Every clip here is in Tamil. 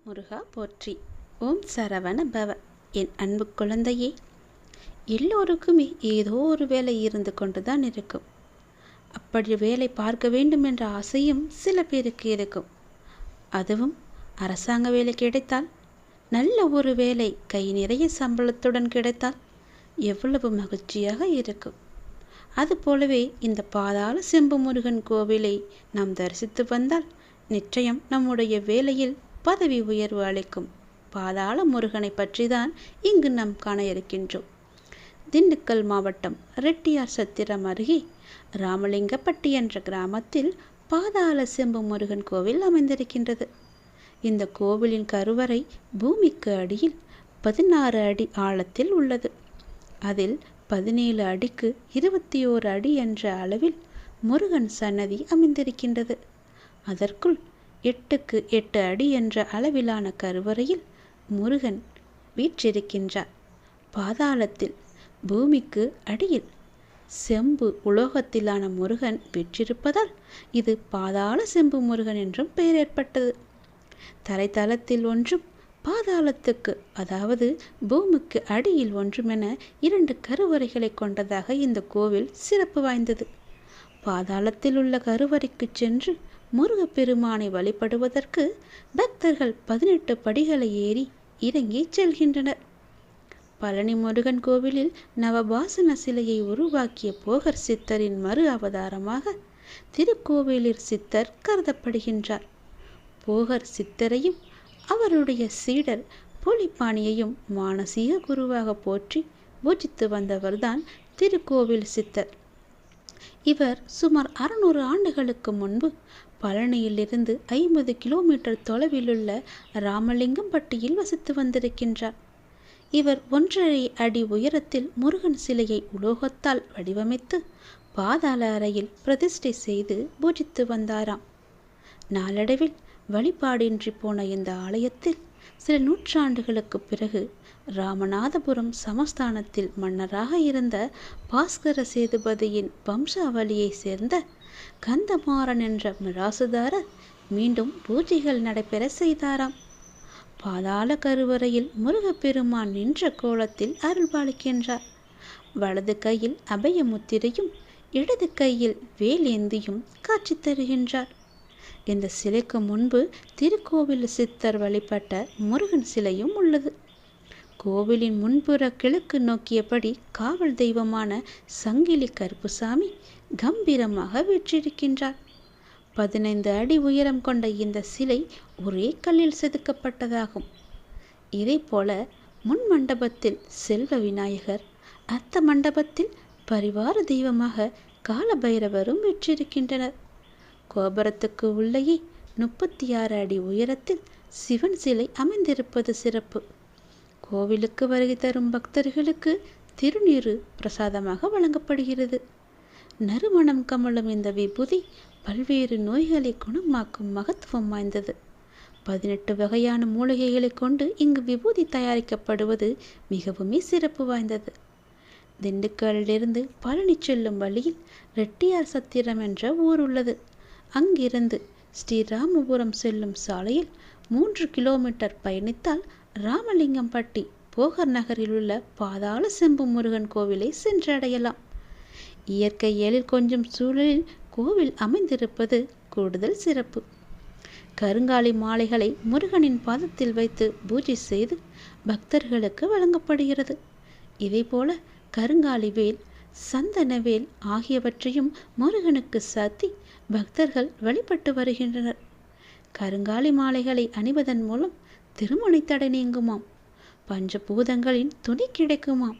முருகா போற்றி. ஓம் சரவண பவ. என் அன்பு குழந்தையே, எல்லோருக்குமே ஏதோ ஒரு வேலை இருந்து கொண்டுதான் இருக்கும். அப்படி வேலை பார்க்க வேண்டும் என்ற ஆசையும் சில பேருக்கு இருக்கும். அதுவும் அரசாங்க வேலை கிடைத்தால், நல்ல ஒரு வேலை கை நிறைய சம்பளத்துடன் கிடைத்தால் எவ்வளவு மகிழ்ச்சியாக இருக்கும். அதுபோலவே இந்த பாதாள செம்பு முருகன் கோவிலை நாம் தரிசித்து வந்தால் நிச்சயம் நம்முடைய வேலையில் பதவி உயர்வு அளிக்கும் பாதாள முருகனை பற்றி தான் இங்கு நாம் காண இருக்கின்றோம். திண்டுக்கல் மாவட்டம் ரெட்டியார் சத்திரம் அருகே ராமலிங்கப்பட்டி என்ற கிராமத்தில் பாதாள செம்பு முருகன் கோவில் அமைந்திருக்கின்றது. இந்த கோவிலின் கருவறை பூமிக்கு அடியில் 16 அடி ஆழத்தில் உள்ளது. அதில் 17 அடிக்கு 21 அடி என்ற அளவில் முருகன் சன்னதி அமைந்திருக்கின்றது. அதற்குள் 8க்கு 8 அடி என்ற அளவிலான கருவறையில் முருகன் வீற்றிருக்கின்றார். பாதாளத்தில் பூமிக்கு அடியில் செம்பு உலோகத்திலான முருகன் வீற்றிருப்பதால் இது பாதாள செம்பு முருகன் என்றும் பெயர் ஏற்பட்டது. தரைத்தளத்தில் ஒன்றும் பாதாளத்துக்கு அதாவது பூமிக்கு அடியில் ஒன்றுமென 2 கருவறைகளை கொண்டதாக இந்த கோவில் சிறப்பு வாய்ந்தது. பாதாளத்தில் உள்ள கருவறைக்கு சென்று முருகப்பெருமானை வழிபடுவதற்கு பக்தர்கள் 18 படிகளை ஏறி இறங்கி செல்கின்றனர். பழனி முருகன் கோவிலில் நவபாசன சிலையை உருவாக்கிய போகர் சித்தரின் மறு அவதாரமாக திருக்கோவிலில் சித்தர் கருதப்படுகின்றார். போகர் சித்தரையும் அவருடைய சீடர் புலிப்பாணியையும் மானசீக குருவாக போற்றி பூஜித்து வந்தவர்தான் திருக்கோவில் சித்தர். இவர் சுமார் 600 ஆண்டுகளுக்கு முன்பு பழனியிலிருந்து 50 கிலோமீட்டர் தொலைவிலுள்ள ராமலிங்கம்பட்டியில் வசித்து வந்திருக்கின்றார். இவர் 1.5 அடி உயரத்தில் முருகன் சிலையை உலோகத்தால் வடிவமைத்து பாதாள அறையில் பிரதிஷ்டை செய்து பூஜித்து வந்தாராம். நாளடைவில் வழிபாடின்றி போன இந்த ஆலயத்தில் சில நூற்றாண்டுகளுக்கு பிறகு ராமநாதபுரம் சமஸ்தானத்தில் மன்னராக இருந்த பாஸ்கர சேதுபதியின் வம்சாவளியை சேர்ந்த கந்தமாறன் என்ற மிராசுதாரர் மீண்டும் பூஜைகள் நடைபெற செய்தாராம். பாதாள கருவறையில் முருகப்பெருமான் நின்ற கோலத்தில் அருள்பாலிக்கின்றார். வலது கையில் அபயமுத்திரையும் இடது கையில் வேலேந்தியும் காட்சி தருகின்றார். இந்த சிலைக்கு முன்பு திருக்கோவில் சித்தர் வழிபட்ட முருகன் சிலையும் உள்ளது. கோவிலின் முன்புற கிழக்கு நோக்கியபடி காவல் தெய்வமான சங்கிலி கருப்புசாமி கம்பீரமாக வீற்றிருக்கின்றார். 15 அடி உயரம் கொண்ட இந்த சிலை ஒரே கல்லில் செதுக்கப்பட்டதாகும். இதே போல முன் மண்டபத்தில் செல்வ விநாயகர், அர்த்த மண்டபத்தில் பரிவார தெய்வமாக காலபைரவரும் வீற்றிருக்கின்றனர். கோபுரத்துக்கு உள்ளேயே 36 அடி உயரத்தில் சிவன் சிலை அமைந்திருப்பது சிறப்பு. கோவிலுக்கு வருகை தரும் பக்தர்களுக்கு திருநீறு பிரசாதமாக வழங்கப்படுகிறது. நறுமணம் கமலும் இந்த விபூதி பல்வேறு நோய்களை குணமாக்கும் மகத்துவம் வாய்ந்தது. 18 வகையான மூலிகைகளை கொண்டு இங்கு விபூதி தயாரிக்கப்படுவது மிகவும் சிறப்பு வாய்ந்தது. திண்டுக்கல்லிருந்து பழனி செல்லும் வழியில் ரெட்டியார் சத்திரம் என்ற ஊர் உள்ளது. அங்கிருந்து ஸ்ரீராமபுரம் செல்லும் சாலையில் 3 கிலோமீட்டர் பயணித்தால் ராமலிங்கம்பட்டி போகர் நகரில் உள்ள பாதாள செம்பு முருகன் கோவிலை சென்றடையலாம். இயற்கை எழில் கொஞ்சம் சூழலில் கோவில் அமைந்திருப்பது கூடுதல் சிறப்பு. கருங்காலி மாலைகளை முருகனின் பாதத்தில் வைத்து பூஜை செய்து பக்தர்களுக்கு வழங்கப்படுகிறது. இதேபோல கருங்காலி வேல், சந்தன வேல் ஆகியவற்றையும் முருகனுக்கு சாத்தி பக்தர்கள் வழிபட்டு வருகின்றனர். கருங்காலி மாலைகளை அணிவதன் மூலம் திருமண தடை நீங்குமாம், பஞ்சபூதங்களின் துணை கிடைக்குமாம்,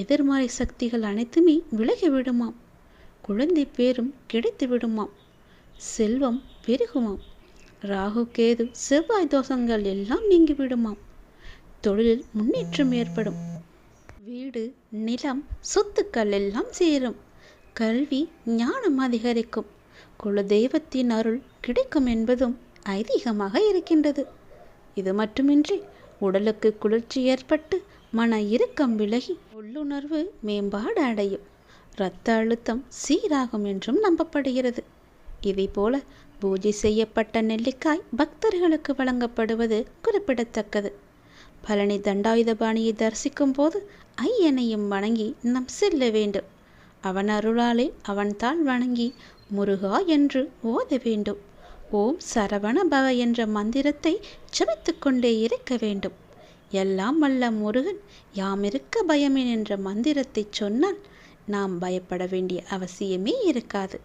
எதிர்மறை சக்திகள் அனைத்துமே விலகி விடுமாம், குழந்தை பேரும் கிடைத்து விடுமாம், செல்வம் பெருகுமாம், ராகு கேது செவ்வாய் தோஷங்கள் எல்லாம் நீங்கி விடுமாம், தொழிலில் முன்னேற்றம் ஏற்படும், வீடு நிலம் சொத்துக்கள் எல்லாம் சேரும், கல்வி ஞானம் அதிகரிக்கும், குலதெய்வத்தின் அருள் கிடைக்கும் என்பதும் ஐதீகமாக இருக்கின்றது. இது மட்டுமின்றி உடலுக்கு குளிர்ச்சி ஏற்பட்டு மன இறுக்கம் விலகி உள்ளுணர்வு மேம்பாடு அடையும், இரத்த அழுத்தம் சீராகும் என்றும் நம்பப்படுகிறது. இதேபோல பூஜை செய்யப்பட்ட நெல்லிக்காய் பக்தர்களுக்கு வழங்கப்படுவது குறிப்பிடத்தக்கது. பழனி தண்டாயுதபாணியை தரிசிக்கும் போது ஐயனையும் வணங்கி நாம் செல்ல வேண்டும். அவன் அருளாலே அவன் தாள் வணங்கி முருகா என்று ஓத வேண்டும். ஓம் சரவண பவ என்ற மந்திரத்தை ஜபித்து கொண்டே இருக்க வேண்டும். எல்லாம் வல்ல முருகன் யாமிருக்க பயமேன் என்ற மந்திரத்தை சொன்னால் நாம் பயப்பட வேண்டிய அவசியமே இருக்காது.